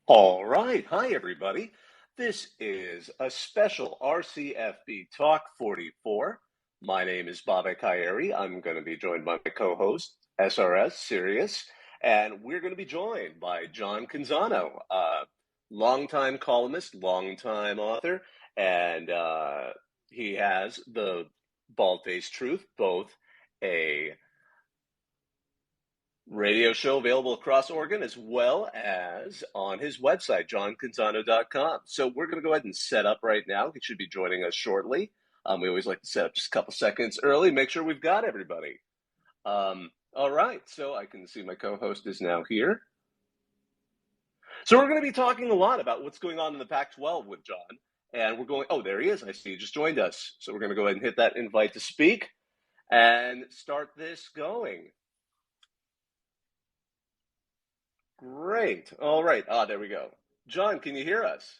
All right. Hi, everybody. This is a special RCFB Talk 44. My name is Bobak Kyeri. I'm going to be joined by my co-host, SRS Sirius, and we're going to be joined by John Canzano, longtime columnist, longtime author, and he has the Bald-Faced Truth, both a radio show available across Oregon as well as on his website, johncanzano.com. So we're going to go ahead and set up right now. He should be joining us shortly. We always like to set up just a couple seconds early, make sure we've got everybody. All right, so I can see my co-host is now here. So we're going to be talking a lot about what's going on in the Pac-12 with John. And we're going, oh, there he is. I see he just joined us. So we're going to go ahead and hit that invite to speak and start this going. Great. All right. There we go. John, can you hear us?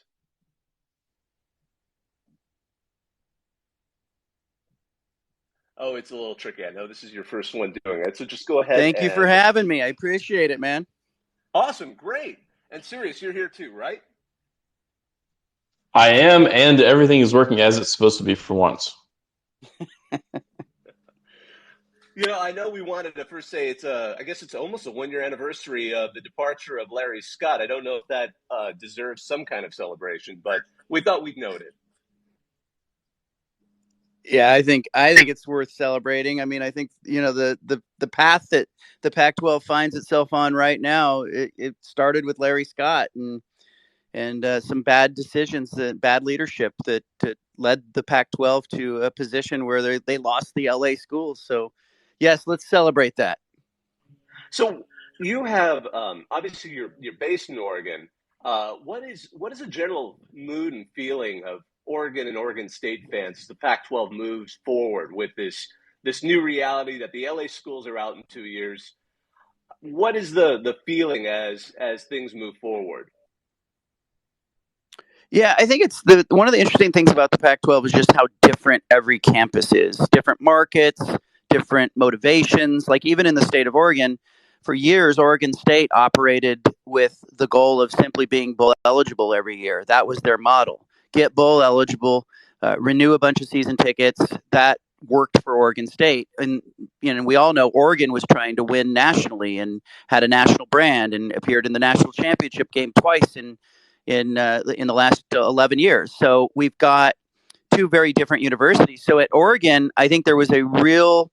Oh, it's a little tricky. I know this is your first one doing it. So just go ahead Thank you for having me. I appreciate it, man. Awesome. Great. And Sirius, you're here too, right? I am, and everything is working as it's supposed to be for once. I know we wanted to first say I guess it's almost a 1-year anniversary of the departure of Larry Scott. I don't know if that deserves some kind of celebration, but we thought we'd note it. Yeah, I think it's worth celebrating. I mean, I think the path that the Pac-12 finds itself on right now, it started with Larry Scott and some bad decisions, bad leadership that led the Pac-12 to a position where they lost the LA schools. So, yes, let's celebrate that. So you have obviously you're based in Oregon. What is a general mood and feeling of Oregon and Oregon State fans as the Pac-12 moves forward with this new reality that the LA schools are out in 2 years? What is the feeling as things move forward? Yeah, I think it's one of the interesting things about the Pac-12 is just how different every campus is. Different markets, different motivations. Like even in the state of Oregon, for years, Oregon State operated with the goal of simply being bowl eligible every year. That was their model. Get bowl eligible, renew a bunch of season tickets. That worked for Oregon State. And we all know Oregon was trying to win nationally and had a national brand and appeared in the national championship game twice in the last 11 years. So we've got two very different universities. So at Oregon, I think there was a real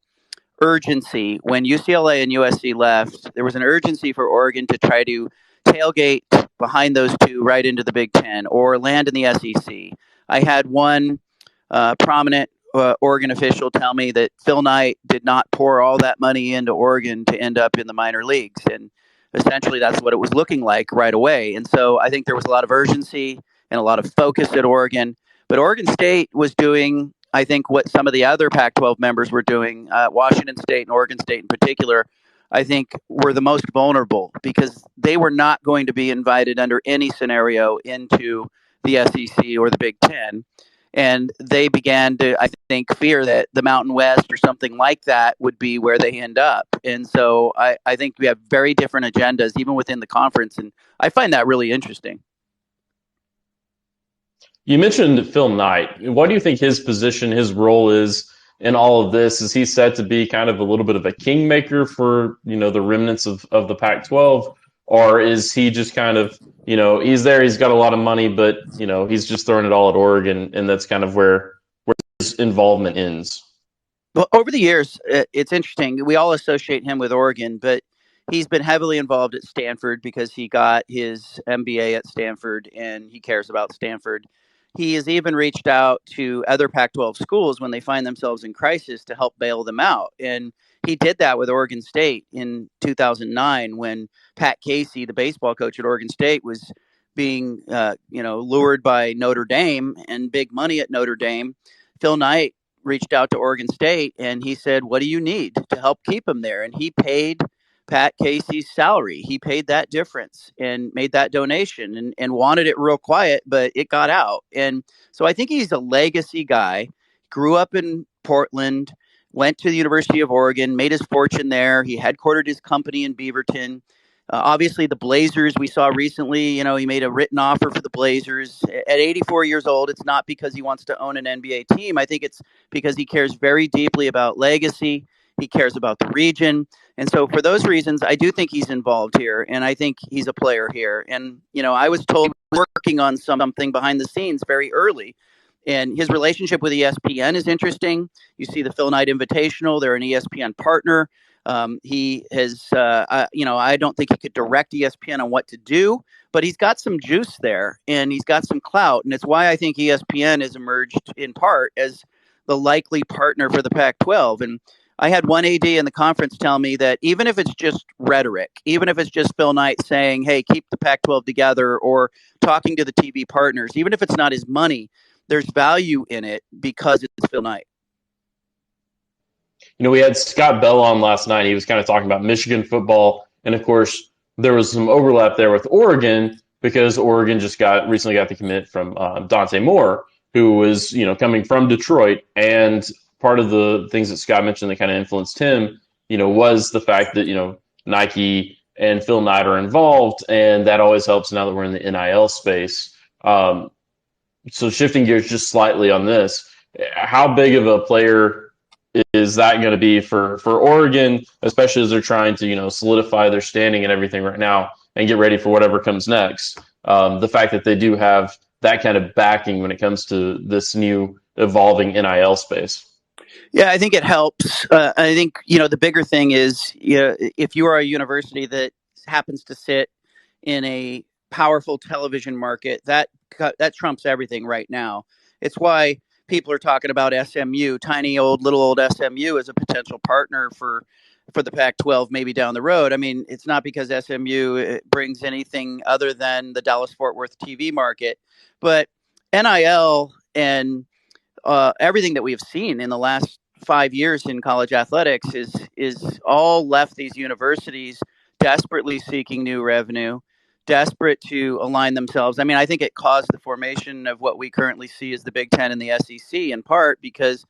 urgency when UCLA and USC left. There was an urgency for Oregon to try to tailgate behind those two right into the Big Ten or land in the SEC. I had one prominent Oregon official tell me that Phil Knight did not pour all that money into Oregon to end up in the minor leagues. And essentially that's what it was looking like right away. And so I think there was a lot of urgency and a lot of focus at Oregon. But Oregon State was doing, I think, what some of the other Pac-12 members were doing. Washington State and Oregon State in particular, I think, were the most vulnerable because they were not going to be invited under any scenario into the SEC or the Big Ten. And they began to, I think, fear that the Mountain West or something like that would be where they end up. And so I think we have very different agendas, even within the conference. And I find that really interesting. You mentioned Phil Knight. What do you think his position, his role is in all of this? Is he set to be kind of a little bit of a kingmaker for, the remnants of the Pac-12? Or is he just kind of, he's there, he's got a lot of money, but, he's just throwing it all at Oregon, and that's kind of where his involvement ends? Well, over the years, it's interesting. We all associate him with Oregon, but he's been heavily involved at Stanford because he got his MBA at Stanford and he cares about Stanford. He has even reached out to other Pac-12 schools when they find themselves in crisis to help bail them out. And he did that with Oregon State in 2009 when Pat Casey, the baseball coach at Oregon State, was being lured by Notre Dame and big money at Notre Dame. Phil Knight reached out to Oregon State and he said, what do you need to help keep him there? And he paid Pat Casey's salary. He paid that difference and made that donation and wanted it real quiet, but it got out. And so I think he's a legacy guy, grew up in Portland, went to the University of Oregon, made his fortune there. He headquartered his company in Beaverton. Obviously, the Blazers we saw recently, he made a written offer for the Blazers. At 84 years old, it's not because he wants to own an NBA team. I think it's because he cares very deeply about legacy. He cares about the region. And so for those reasons, I do think he's involved here, and I think he's a player here. And, I was told he was working on something behind the scenes very early. And his relationship with ESPN is interesting. You see the Phil Knight Invitational. They're an ESPN partner. He has, I don't think he could direct ESPN on what to do, but he's got some juice there and he's got some clout. And it's why I think ESPN has emerged in part as the likely partner for the Pac-12. And I had one AD in the conference tell me that even if it's just rhetoric, even if it's just Phil Knight saying, hey, keep the Pac-12 together, or talking to the TV partners, even if it's not his money, there's value in it because it's Phil Knight. We had Scott Bell on last night. He was kind of talking about Michigan football. And of course, there was some overlap there with Oregon because Oregon just recently got the commit from Dante Moore, who was, coming from Detroit. And part of the things that Scott mentioned that kind of influenced him, was the fact that, Nike and Phil Knight are involved. And that always helps now that we're in the NIL space. So shifting gears just slightly on this, how big of a player is that going to be for Oregon, especially as they're trying to, solidify their standing and everything right now and get ready for whatever comes next? The fact that they do have that kind of backing when it comes to this new evolving NIL space. Yeah, I think it helps. I think, the bigger thing is, if you are a university that happens to sit in a powerful television market, that trumps everything right now. It's why people are talking about SMU, little old SMU, as a potential partner for the Pac-12 maybe down the road. I mean, it's not because SMU brings anything other than the Dallas-Fort Worth TV market, but NIL and everything that we've seen in the last 5 years in college athletics is all left these universities desperately seeking new revenue, desperate to align themselves. I mean, I think it caused the formation of what we currently see as the Big Ten and the SEC, in part because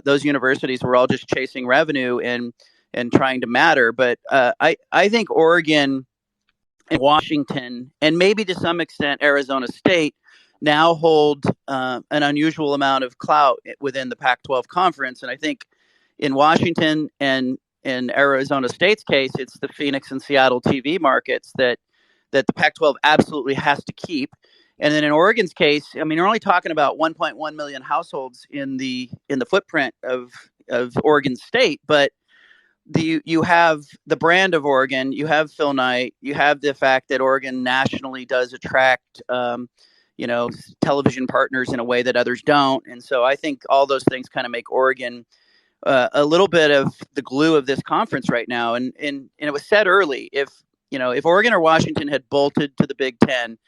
those universities were all just chasing revenue and trying to matter. But I think Oregon and Washington, and maybe to some extent Arizona State, now hold an unusual amount of clout within the Pac-12 conference. And I think in Washington and in Arizona State's case, it's the Phoenix and Seattle TV markets that the Pac-12 absolutely has to keep. And then in Oregon's case, I mean, we're only talking about 1.1 million households in the footprint of Oregon State, but you have the brand of Oregon, you have Phil Knight, you have the fact that Oregon nationally does attract television partners in a way that others don't. And so I think all those things kind of make Oregon a little bit of the glue of this conference right now. And it was said early, if Oregon or Washington had bolted to the Big Ten,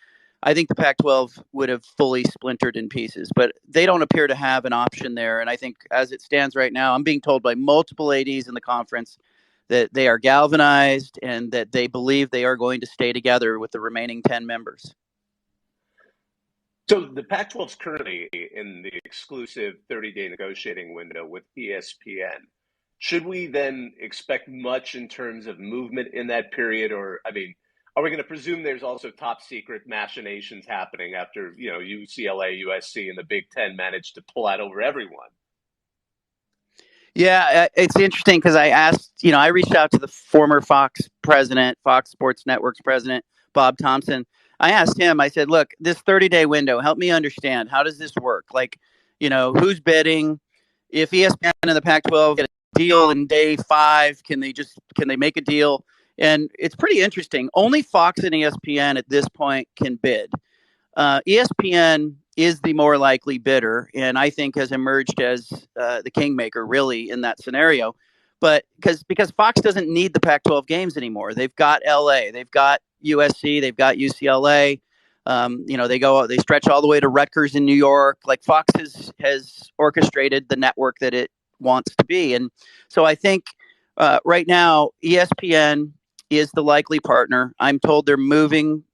I think the Pac-12 would have fully splintered in pieces, but they don't appear to have an option there. And I think as it stands right now, I'm being told by multiple ADs in the conference that they are galvanized and that they believe they are going to stay together with the remaining 10 members. So the Pac-12 is currently in the exclusive 30-day negotiating window with ESPN. Should we then expect much in terms of movement in that period? Or, I mean, are we going to presume there's also top secret machinations happening after, UCLA, USC, and the Big Ten managed to pull out over everyone? Yeah, it's interesting because I reached out to the former Fox Sports Network's president, Bob Thompson. I asked him, I said, look, this 30-day window, help me understand. How does this work? Like, who's bidding? If ESPN and the Pac-12 get a deal in day 5, can they make a deal? And it's pretty interesting. Only Fox and ESPN at this point can bid. ESPN is the more likely bidder, and I think has emerged as the kingmaker, really, in that scenario. But because Fox doesn't need the Pac-12 games anymore. They've got LA, they've got USC, they've got UCLA. They stretch all the way to Rutgers in New York. Like Fox has orchestrated the network that it wants to be. And so I think right now ESPN is the likely partner. I'm told they're moving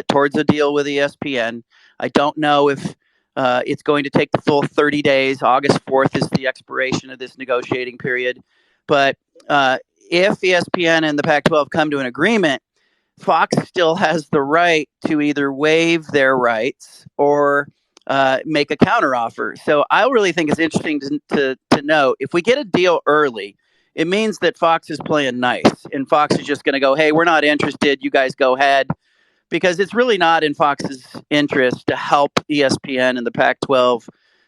towards a deal with ESPN. I don't know if it's going to take the full 30 days. August 4th is the expiration of this negotiating period. But if ESPN and the Pac-12 come to an agreement, Fox still has the right to either waive their rights or make a counteroffer. So I really think it's interesting to note if we get a deal early, it means that Fox is playing nice, and Fox is just going to go, "Hey, we're not interested. You guys go ahead," because it's really not in Fox's interest to help ESPN and the Pac-12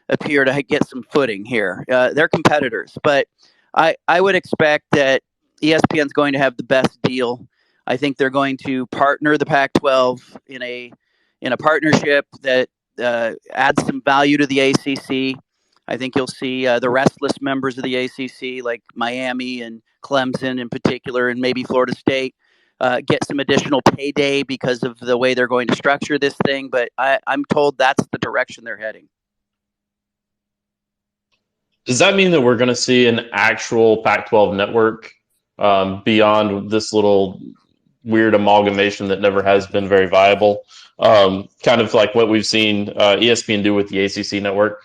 appear to get some footing here. They're competitors, but I would expect that ESPN's going to have the best deal. I think they're going to partner the Pac-12 in a partnership that adds some value to the ACC. I think you'll see the restless members of the ACC, like Miami and Clemson in particular, and maybe Florida State, get some additional payday because of the way they're going to structure this thing. But I'm told that's the direction they're heading. Does that mean that we're going to see an actual Pac-12 network beyond this little weird amalgamation that never has been very viable? Kind of like what we've seen ESPN do with the ACC network?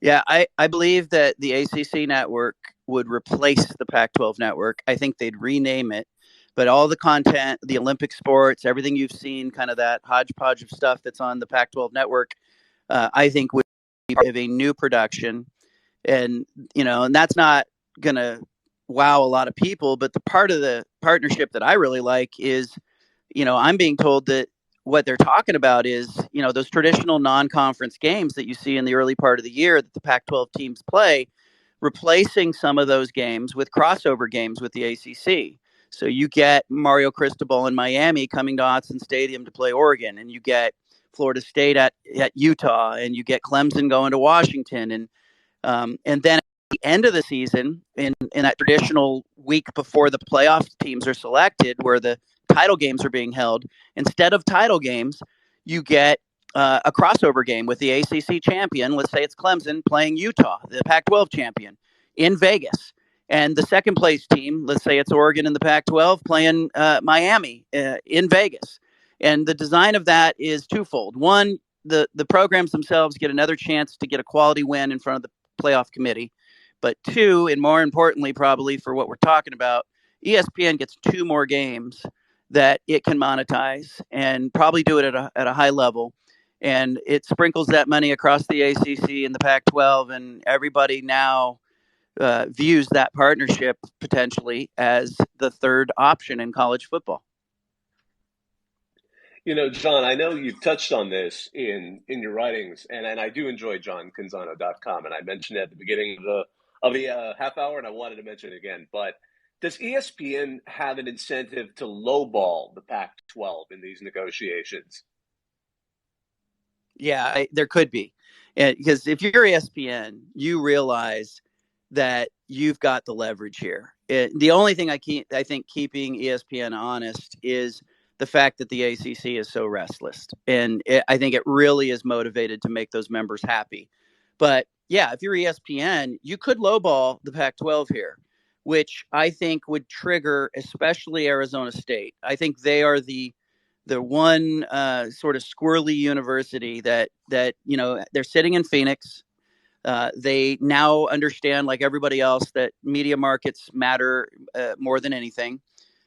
Yeah, I believe that the ACC network would replace the Pac-12 network. I think they'd rename it. But all the content, the Olympic sports, everything you've seen, kind of that hodgepodge of stuff that's on the Pac-12 network, I think would be a new production. And, and that's not going to wow a lot of people. But the part of the partnership that I really like is, I'm being told that what they're talking about is, those traditional non-conference games that you see in the early part of the year that the Pac-12 teams play, replacing some of those games with crossover games with the ACC. So you get Mario Cristobal in Miami coming to Autzen Stadium to play Oregon, and you get Florida State at Utah, and you get Clemson going to Washington, and then at the end of the season, in that traditional week before the playoff teams are selected, where the title games are being held, instead of title games, you get a crossover game with the ACC champion. Let's say it's Clemson playing Utah, the Pac-12 champion, in Vegas. And the second place team, let's say it's Oregon in the Pac-12, playing Miami in Vegas. And the design of that is twofold. One, the programs themselves get another chance to get a quality win in front of the playoff committee. But two, and more importantly, probably for what we're talking about, ESPN gets two more games that it can monetize and probably do it at a high level. And it sprinkles that money across the ACC and the Pac-12, and everybody now views that partnership potentially as the third option in college football. John, I know you've touched on this in your writings, and I do enjoy johncanzano.com, and I mentioned it at the beginning of the half hour, and I wanted to mention it again. But does ESPN have an incentive to lowball the Pac-12 in these negotiations? Yeah, there could be, because if you're ESPN, you realize that you've got the leverage here. The only thing I think keeping ESPN honest is the fact that the ACC is so restless, and I think it really is motivated to make those members happy. But yeah, if you're ESPN, you could lowball the Pac-12 here, which I think would trigger especially Arizona State. I think they are the one sort of squirrely university that they're sitting in Phoenix. They now understand, like everybody else, that media markets matter more than anything.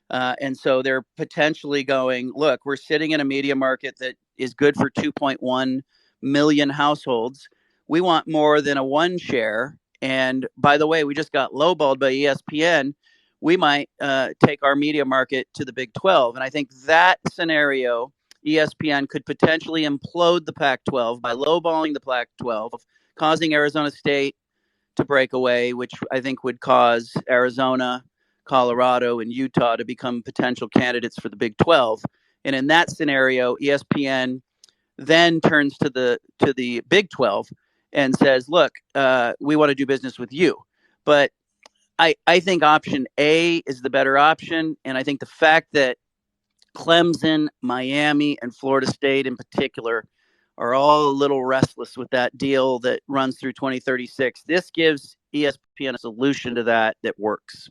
And so they're potentially going, look, we're sitting in a media market that is good for 2.1 million households. We want more than a one share. And by the way, we just got lowballed by ESPN. We might take our media market to the Big 12. And I think that scenario, ESPN could potentially implode the Pac-12 by lowballing the Pac-12, causing Arizona State to break away, which I think would cause Arizona, Colorado, and Utah to become potential candidates for the Big 12. And in that scenario, ESPN then turns to the Big 12 and says, look, we want to do business with you. But I think option A is the better option. And I think the fact that Clemson, Miami, and Florida State in particular are all a little restless with that deal that runs through 2036. This gives ESPN a solution to that works.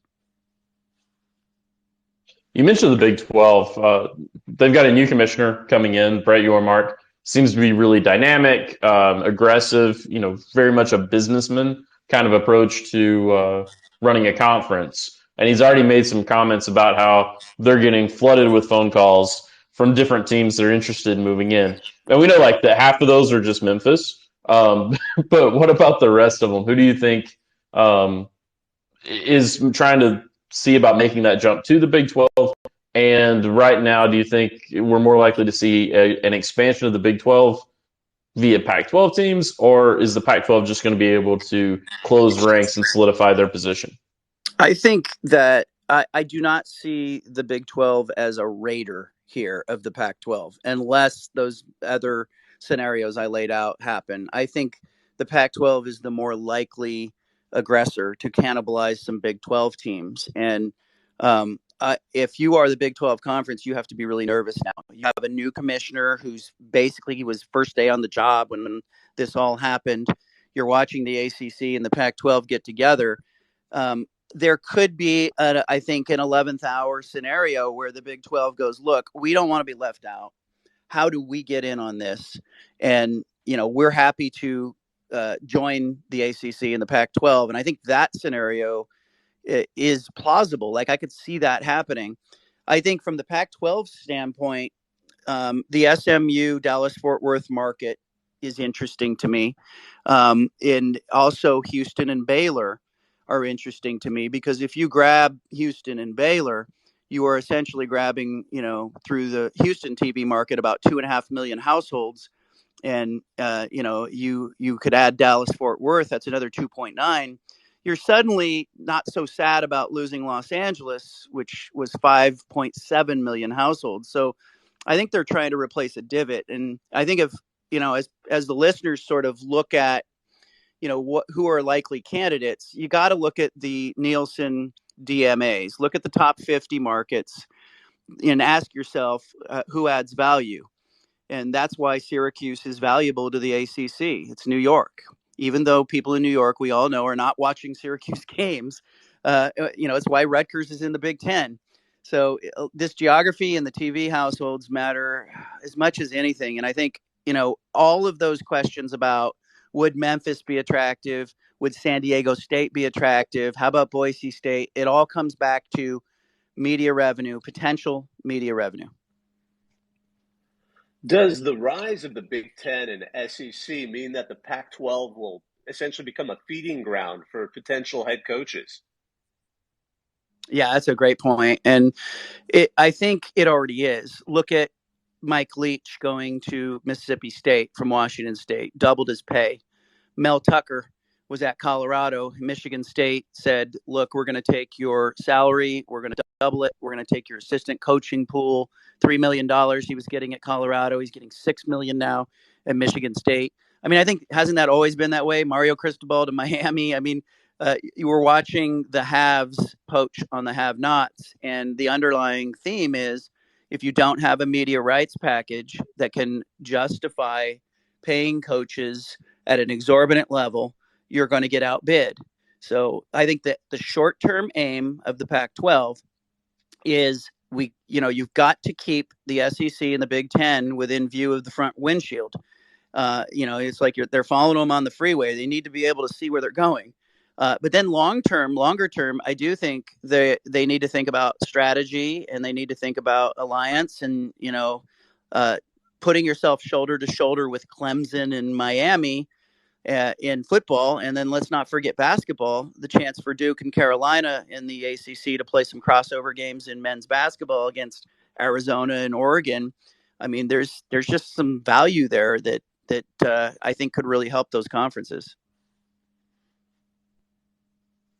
You mentioned the Big 12. They've got a new commissioner coming in, Brett Yormark. Seems to be really dynamic, aggressive, very much a businessman kind of approach to running a conference. And he's already made some comments about how they're getting flooded with phone calls from different teams that are interested in moving in. And we know like that half of those are just Memphis. But what about the rest of them? Who do you think is trying to see about making that jump to the Big 12? And right now, do you think we're more likely to see an expansion of the Big 12 via Pac-12 teams, or is the Pac-12 just going to be able to close ranks and solidify their position? I think that I do not see the Big 12 as a raider here of the Pac 12 unless those other scenarios I laid out happen. I think the Pac 12 is the more likely aggressor to cannibalize some Big 12 teams. And if you are the Big 12 conference, you have to be really nervous now. You have a new commissioner who's basically, he was first day on the job when this all happened. You're watching the ACC and the Pac 12 get together. There could be, I think, an 11th hour scenario where the Big 12 goes, look, we don't want to be left out. How do we get in on this? And, we're happy to join the ACC and the Pac 12. And I think that scenario is plausible. Like, I could see that happening. I think from the Pac 12 standpoint, the SMU Dallas Fort Worth market is interesting to me. And also Houston and Baylor are interesting to me, because if you grab Houston and Baylor, you are essentially grabbing, through the Houston TV market, about 2.5 million households. And, you could add Dallas Fort Worth, that's another 2.9. You're suddenly not so sad about losing Los Angeles, which was 5.7 million households. So I think they're trying to replace a divot. And I think if, as the listeners sort of look at, who are likely candidates, you got to look at the Nielsen DMAs, look at the top 50 markets, and ask yourself who adds value. And that's why Syracuse is valuable to the ACC. It's New York. Even though people in New York, we all know, are not watching Syracuse games, it's why Rutgers is in the Big Ten. So this geography and the TV households matter as much as anything. And I think, all of those questions about, would Memphis be attractive? Would San Diego State be attractive? How about Boise State? It all comes back to media revenue, potential media revenue. Does the rise of the Big Ten and SEC mean that the Pac-12 will essentially become a feeding ground for potential head coaches? Yeah, that's a great point. And I think it already is. Look at Mike Leach going to Mississippi State from Washington State, doubled his pay. Mel Tucker was at Colorado. Michigan State said, look, we're going to take your salary. We're going to double it. We're going to take your assistant coaching pool. $3 million he was getting at Colorado. He's getting $6 million now at Michigan State. I mean, I think, hasn't that always been that way? Mario Cristobal to Miami. I mean, you were watching the haves poach on the have-nots. And the underlying theme is, if you don't have a media rights package that can justify paying coaches at an exorbitant level, you're going to get outbid. So I think that the short-term aim of the Pac-12 is you've got to keep the SEC and the Big Ten within view of the front windshield. It's like they're following them on the freeway. They need to be able to see where they're going. But then longer term, I do think they need to think about strategy, and they need to think about alliance, and putting yourself shoulder to shoulder with Clemson and Miami in football. And then let's not forget basketball, the chance for Duke and Carolina in the ACC to play some crossover games in men's basketball against Arizona and Oregon. I mean, there's just some value there that I think could really help those conferences.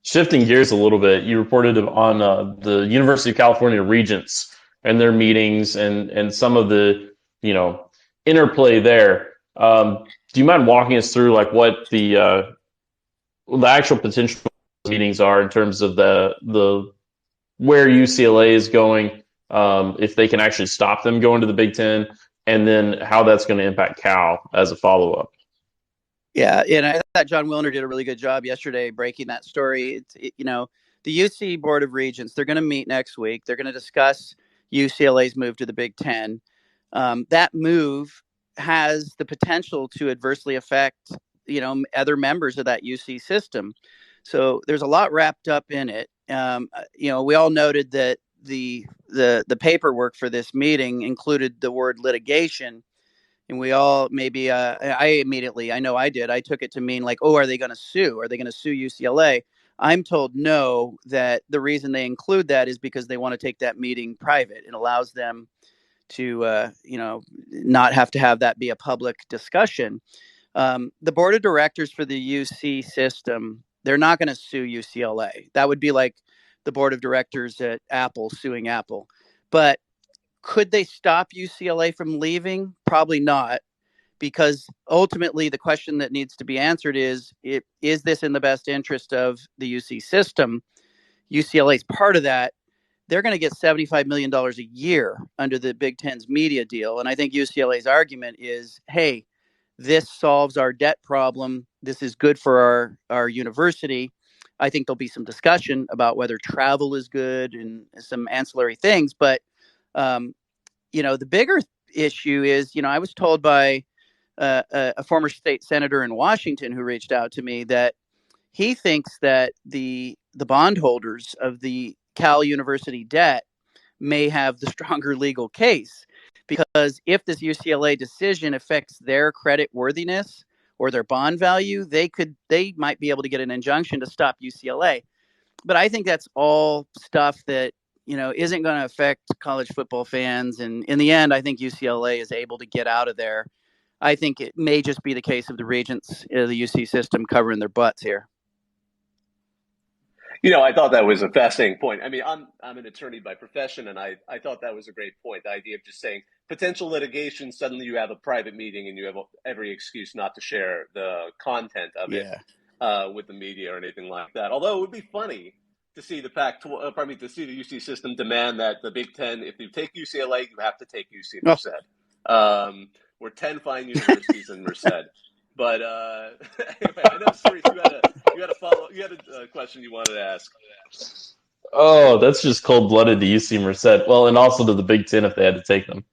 Shifting gears a little bit, you reported on the University of California Regents and their meetings and some of the interplay there. Do you mind walking us through like what the actual potential meetings are in terms of the where UCLA is going, if they can actually stop them going to the Big Ten, and then how that's going to impact Cal as a follow-up? Yeah, and I thought John Wilner did a really good job yesterday breaking that story. The UC Board of Regents, they're going to meet next week. They're going to discuss UCLA's move to the Big Ten. That move has the potential to adversely affect, other members of that UC system. So there's a lot wrapped up in it. we all noted that the paperwork for this meeting included the word litigation, and we all maybe I know I did. I took it to mean like, oh, are they going to sue? Are they going to sue UCLA? I'm told no, that the reason they include that is because they want to take that meeting private. It allows them to not have to have that be a public discussion. The board of directors for the UC system, they're not going to sue UCLA. That would be like the board of directors at Apple suing Apple. But could they stop UCLA from leaving? Probably not, because ultimately the question that needs to be answered is this in the best interest of the UC system? UCLA is part of that. They're going to get $75 million a year under the Big Ten's media deal. And I think UCLA's argument is, hey, this solves our debt problem. This is good for our university. I think there'll be some discussion about whether travel is good and some ancillary things. But, the bigger issue is, I was told by a former state senator in Washington who reached out to me that he thinks that the bondholders of the Cal University debt may have the stronger legal case, because if this UCLA decision affects their credit worthiness or their bond value, they might be able to get an injunction to stop UCLA. But I think that's all stuff that isn't going to affect college football fans. And in the end, I think UCLA is able to get out of there. I think it may just be the case of the regents of the UC system covering their butts here. I thought that was a fascinating point. I mean, I'm an attorney by profession, and I thought that was a great point. The idea of just saying potential litigation, suddenly you have a private meeting and you have every excuse not to share the content of it with the media or anything like that. Although it would be funny to see the to see the UC system demand that the Big Ten, if you take UCLA, you have to take UC Merced. We're 10 fine universities in Merced. But anyway, I know, Cerise, you had a question you wanted to ask. Oh, that's just cold-blooded to UC Merced. Well, and also to the Big Ten if they had to take them.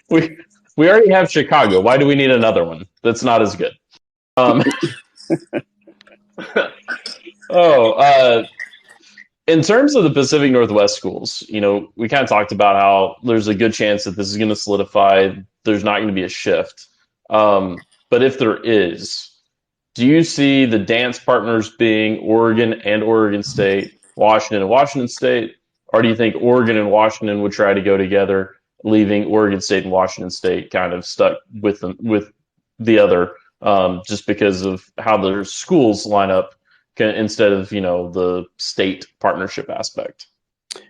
We already have Chicago. Why do we need another one that's not as good? In terms of the Pacific Northwest schools, we kind of talked about how there's a good chance that this is going to solidify. There's not going to be a shift. But if there is, do you see the dance partners being Oregon and Oregon State, Washington and Washington State? Or do you think Oregon and Washington would try to go together, leaving Oregon State and Washington State kind of stuck with the other, just because of how their schools line up instead of, the state partnership aspect?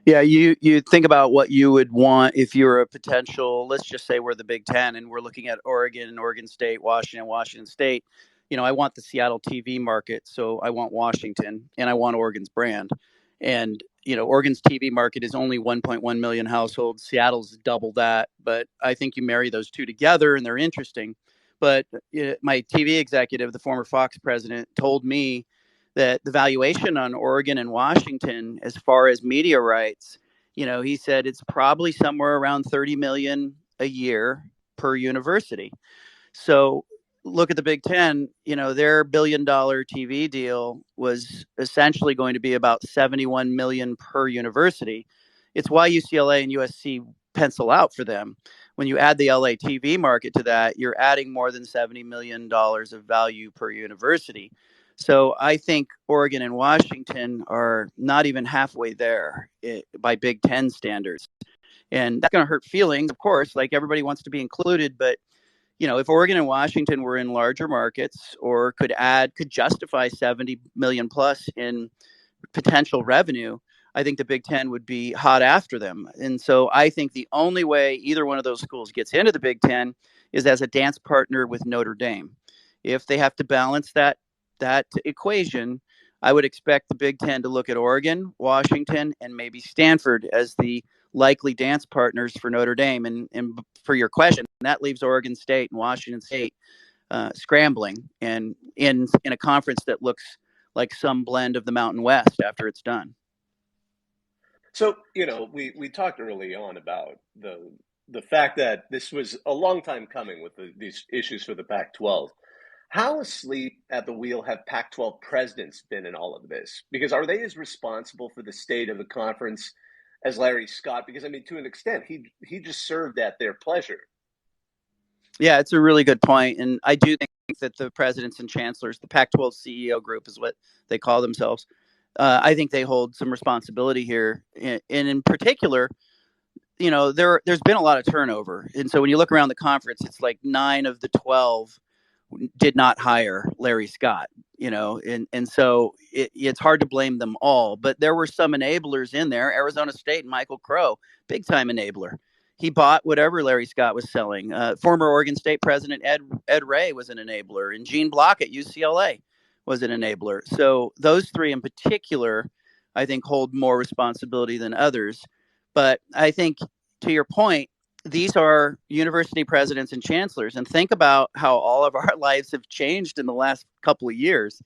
Yeah, you think about what you would want if you're a potential, let's just say we're the Big Ten and we're looking at Oregon, Oregon State, Washington State. I want the Seattle TV market, so I want Washington and I want Oregon's brand. And, Oregon's TV market is only 1.1 million households. Seattle's double that. But I think you marry those two together and they're interesting. But my TV executive, the former Fox president, told me that the valuation on Oregon and Washington, as far as media rights, he said it's probably somewhere around 30 million a year per university. So look at the Big Ten, their $1 billion TV deal was essentially going to be about 71 million per university. It's why UCLA and USC pencil out for them. When you add the LA TV market to that, you're adding more than $70 million of value per university. So I think Oregon and Washington are not even halfway there by Big Ten standards. And that's going to hurt feelings, of course, like everybody wants to be included. But, if Oregon and Washington were in larger markets or could justify 70 million plus in potential revenue, I think the Big Ten would be hot after them. And so I think the only way either one of those schools gets into the Big Ten is as a dance partner with Notre Dame. If they have to balance that equation, I would expect the Big Ten to look at Oregon, Washington, and maybe Stanford as the likely dance partners for Notre Dame. And for your question, that leaves Oregon State and Washington State scrambling and in a conference that looks like some blend of the Mountain West after it's done. So, we talked early on about the fact that this was a long time coming with these issues for the Pac-12. How asleep at the wheel have Pac-12 presidents been in all of this? Because are they as responsible for the state of the conference as Larry Scott? Because I mean, to an extent, he just served at their pleasure. Yeah, it's a really good point. And I do think that the presidents and chancellors, the Pac-12 CEO group is what they call themselves, I think they hold some responsibility here. And in particular, there's been a lot of turnover. And so when you look around the conference, it's like 9 of the 12 did not hire Larry Scott, and so it's hard to blame them all. But there were some enablers in there. Arizona State and Michael Crow, big time enabler. He bought whatever Larry Scott was selling. Former Oregon State President Ed Ray was an enabler, and Gene Block at UCLA was an enabler. So those three in particular, I think, hold more responsibility than others. But I think, to your point, these are university presidents and chancellors, and think about how all of our lives have changed in the last couple of years.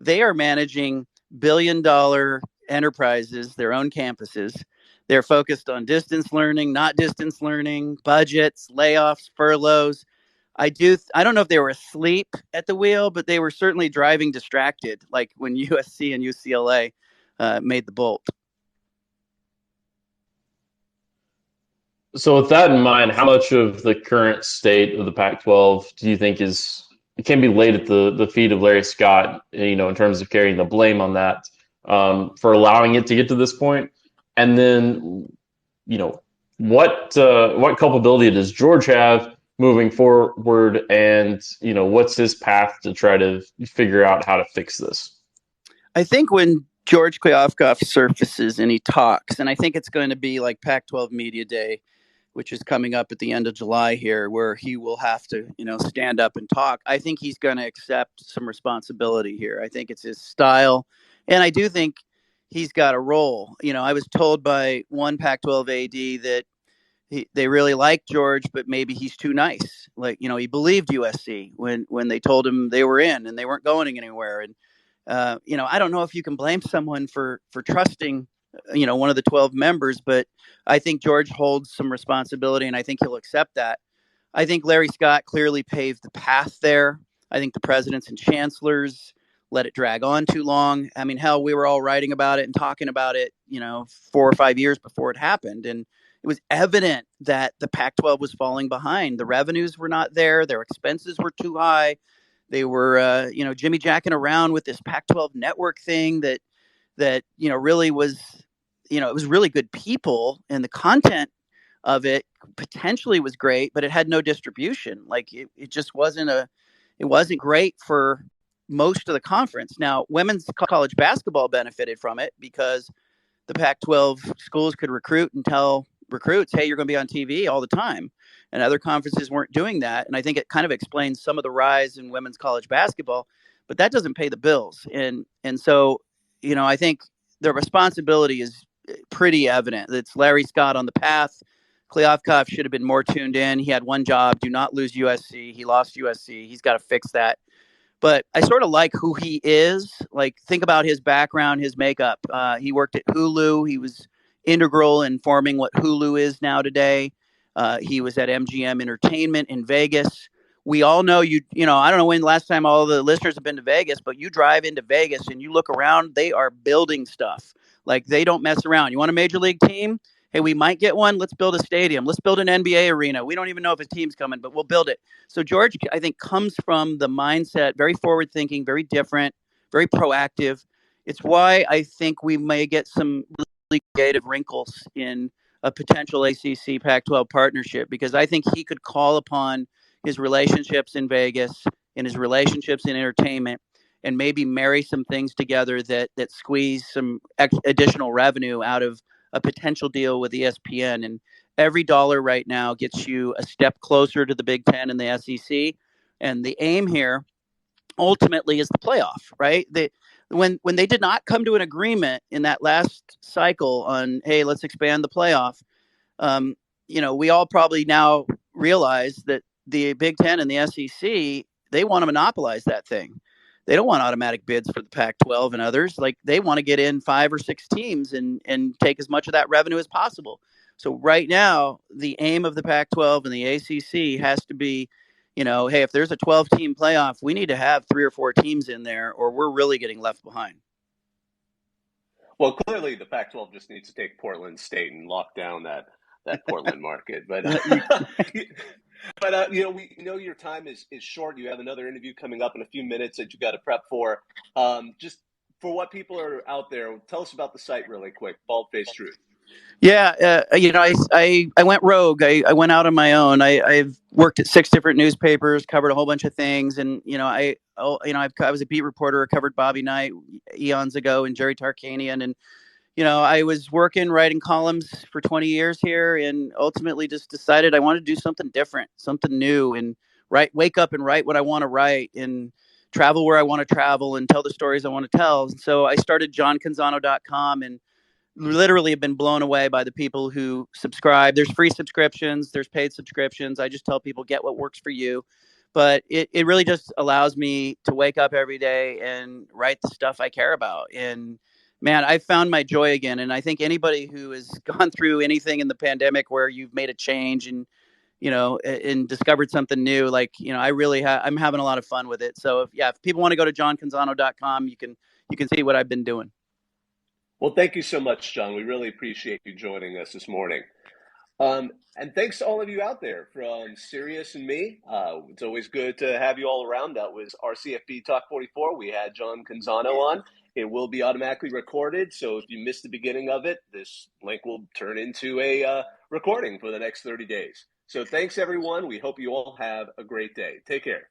They are managing billion-dollar enterprises, their own campuses. They're focused on distance learning, not distance learning, budgets, layoffs, furloughs. I don't know if they were asleep at the wheel, but they were certainly driving distracted, like when USC and UCLA made the bolt. So with that in mind, how much of the current state of the Pac-12 do you think can be laid at the feet of Larry Scott, in terms of carrying the blame on that, for allowing it to get to this point? And then, what culpability does George have moving forward, and what's his path to try to figure out how to fix this? I think when George Kliavkoff surfaces and he talks, and I think it's going to be like Pac-12 Media Day, which is coming up at the end of July here, where he will have to, stand up and talk. I think he's going to accept some responsibility here. I think it's his style. And I do think he's got a role. I was told by one Pac-12 AD that they really like George, but maybe he's too nice. Like, he believed USC when they told him they were in and they weren't going anywhere. And, I don't know if you can blame someone for trusting one of the 12 members, but I think George holds some responsibility, and I think he'll accept that. I think Larry Scott clearly paved the path there. I think the presidents and chancellors let it drag on too long. I mean, hell, we were all writing about it and talking about it, 4 or 5 years before it happened. And it was evident that the Pac-12 was falling behind. The revenues were not there. Their expenses were too high. They were, jimmy jacking around with this Pac-12 network thing that really was, it was really good people, and the content of it potentially was great, but it had no distribution. Like it just wasn't great for most of the conference. Now, women's college basketball benefited from it because the Pac-12 schools could recruit and tell recruits, hey, you're going to be on TV all the time. And other conferences weren't doing that. And I think it kind of explains some of the rise in women's college basketball, but that doesn't pay the bills. And so, I think the responsibility is pretty evident. It's Larry Scott on the path. Kliavkoff should have been more tuned in. He had one job: do not lose USC. He lost USC. He's got to fix that. But I sort of like who he is. Like, think about his background, his makeup. He worked at Hulu. He was integral in forming what Hulu is now today. He was at MGM Entertainment in Vegas. We all know I don't know when the last time all the listeners have been to Vegas, but you drive into Vegas and you look around, they are building stuff. Like, they don't mess around. You want a major league team? Hey, we might get one. Let's build a stadium. Let's build an NBA arena. We don't even know if a team's coming, but we'll build it. So George, I think, comes from the mindset, very forward thinking, very different, very proactive. It's why I think we may get some really creative wrinkles in a potential ACC Pac-12 partnership, because I think he could call upon his relationships in Vegas and his relationships in entertainment and maybe marry some things together that squeeze some additional revenue out of a potential deal with ESPN. And every dollar right now gets you a step closer to the Big Ten and the SEC. And the aim here ultimately is the playoff, right? When they did not come to an agreement in that last cycle on, hey, let's expand the playoff, we all probably now realize that the Big Ten and the SEC, they want to monopolize that thing. They don't want automatic bids for the Pac-12 and others. Like, they want to get in 5 or 6 teams and take as much of that revenue as possible. So right now, the aim of the Pac-12 and the ACC has to be, Hey, if there's a 12-team playoff, we need to have 3 or 4 teams in there, or we're really getting left behind. Well, clearly the Pac-12 just needs to take Portland State and lock down that Portland market. But we know your time is short. You have another interview coming up in a few minutes that you got to prep for. Just for what people are out there, tell us about the site really quick. Bald Faced Truth. Yeah, I went rogue. I went out on my own. I've worked at 6 different newspapers, covered a whole bunch of things, and I was a beat reporter. I covered Bobby Knight eons ago and Jerry Tarkanian, and I was writing columns for 20 years here, and ultimately just decided I wanted to do something different, something new, and wake up and write what I want to write, and travel where I want to travel, and tell the stories I want to tell. And so I started johncanzano.com, and literally have been blown away by the people who subscribe. There's free subscriptions, there's paid subscriptions. I just tell people, get what works for you. But it really just allows me to wake up every day and write the stuff I care about. And man, I found my joy again. And I think anybody who has gone through anything in the pandemic where you've made a change and and discovered something new, I really I'm having a lot of fun with it. So if people want to go to johncanzano.com, you can see what I've been doing. Well, thank you so much, John. We really appreciate you joining us this morning. And thanks to all of you out there from Sirius and me. It's always good to have you all around. That was our CFB Talk 44. We had John Canzano on. It will be automatically recorded, so if you missed the beginning of it, this link will turn into a recording for the next 30 days. So thanks, everyone. We hope you all have a great day. Take care.